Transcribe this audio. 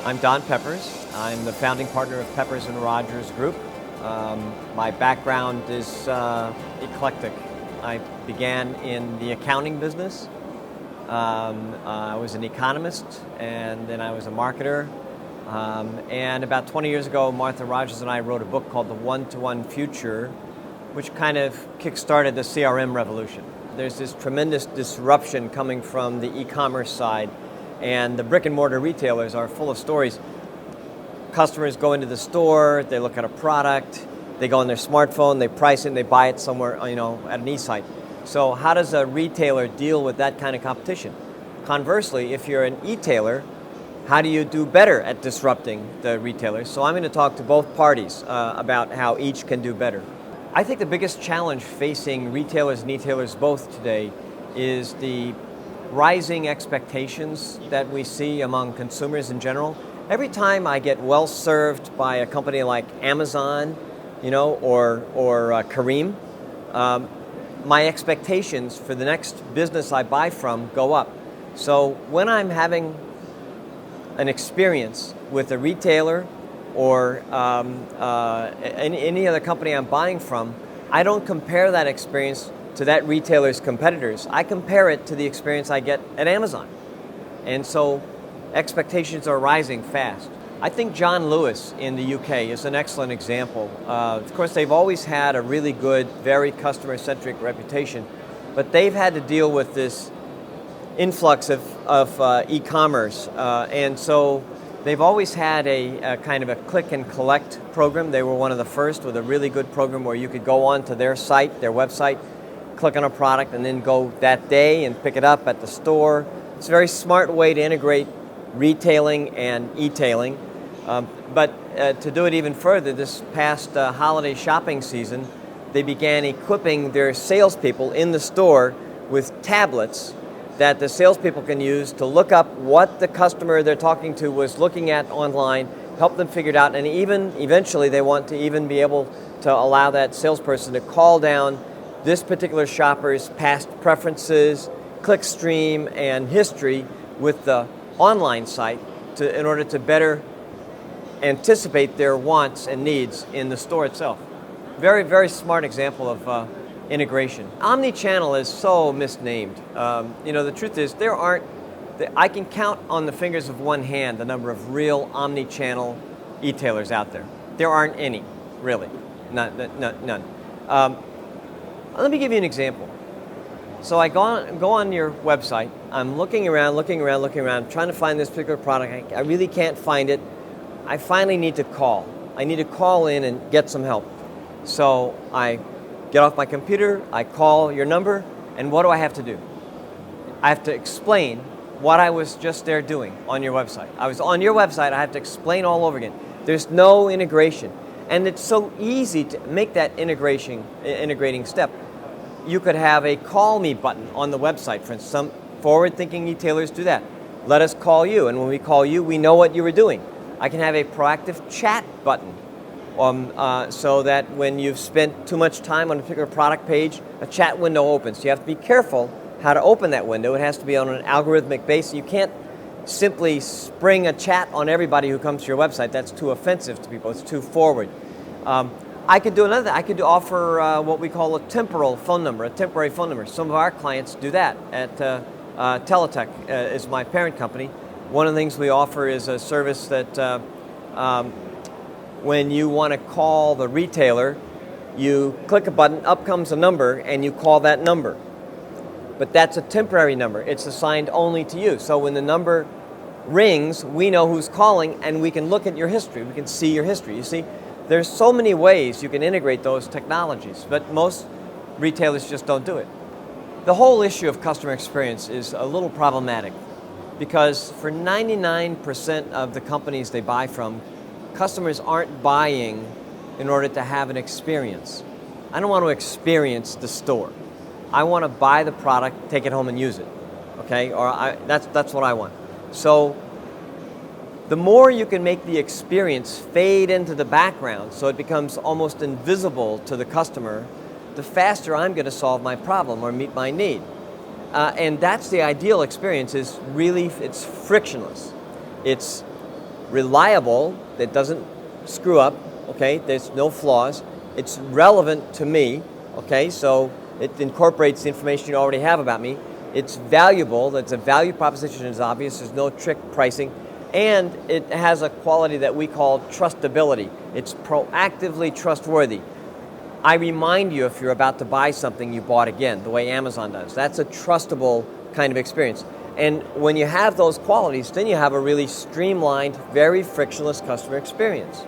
I'm Don Peppers. I'm the founding partner of Peppers & Rogers Group. My background is eclectic. I began in the accounting business. I was an economist, and then I was a marketer. And about 20 years ago, Martha Rogers and I wrote a book called The One-to-One Future, which kind of kick-started the CRM revolution. There's this tremendous disruption coming from the e-commerce side, and the brick-and-mortar retailers are full of stories. Customers go into the store, they look at a product, they go on their smartphone, they price it, and they buy it somewhere, at an e-site. So how does a retailer deal with that kind of competition? Conversely, if you're an e-tailer, how do you do better at disrupting the retailers? So I'm going to talk to both parties about how each can do better. I think the biggest challenge facing retailers and e-tailers both today is the rising expectations that we see among consumers in general. Every time I get well served by a company like Amazon, or Kareem, my expectations for the next business I buy from go up. So when I'm having an experience with a retailer or any other company I'm buying from, I don't compare that experience to that retailer's competitors. I compare it to the experience I get at Amazon. And so expectations are rising fast. I think John Lewis in the UK is an excellent example. Of course, they've always had a really good, very customer-centric reputation, but they've had to deal with this influx of e-commerce. And so they've always had a kind of a click and collect program. They were one of the first with a really good program where you could go onto their site, their website, click on a product, and then go that day and pick it up at the store. It's a very smart way to integrate retailing and e-tailing. But to do it even further, this past holiday shopping season, they began equipping their salespeople in the store with tablets that the salespeople can use to look up what the customer they're talking to was looking at online, help them figure it out, and even eventually they want to even be able to allow that salesperson to call down this particular shopper's past preferences, clickstream, and history with the online site in order to better anticipate their wants and needs in the store itself. Very, very smart example of integration. Omni-channel is so misnamed. The truth is I can count on the fingers of one hand the number of real omni-channel e-tailers out there. There aren't any, really. None. Let me give you an example. So I go on your website, I'm looking around, trying to find this particular product. I really can't find it. I finally need to call. I need to call in and get some help. So I get off my computer, I call your number, and what do I have to do? I have to explain what I was just there doing on your website. I was on your website, I have to explain all over again. There's no integration. And it's so easy to make that integrating step. You could have a call me button on the website. For instance, some forward-thinking e-tailers do that. Let us call you, and when we call you, we know what you were doing. I can have a proactive chat button so that when you've spent too much time on a particular product page, a chat window opens. So you have to be careful how to open that window. It has to be on an algorithmic basis. You can't simply spring a chat on everybody who comes to your website. That's too offensive to people. It's too forward. I could do another thing. I could offer what we call a temporary phone number. Some of our clients do that. At Teletech is my parent company. One of the things we offer is a service that when you want to call the retailer, you click a button, up comes a number, and you call that number. But that's a temporary number. It's assigned only to you. So when the number rings, we know who's calling, and we can look at your history. We can see your history. You see, there's so many ways you can integrate those technologies, but most retailers just don't do it. The whole issue of customer experience is a little problematic because for 99% of the companies they buy from, customers aren't buying in order to have an experience. I don't want to experience the store. I want to buy the product, take it home and use it, okay? That's what I want. So the more you can make the experience fade into the background so it becomes almost invisible to the customer, the faster I'm going to solve my problem or meet my need. And that's the ideal experience, is really, it's frictionless. It's reliable, that doesn't screw up, okay? There's no flaws. It's relevant to me, okay? So it incorporates the information you already have about me. It's valuable, that's a value proposition, is obvious, there's no trick pricing, and it has a quality that we call trustability. It's proactively trustworthy. I remind you if you're about to buy something you bought again, the way Amazon does. That's a trustable kind of experience. And when you have those qualities, then you have a really streamlined, very frictionless customer experience.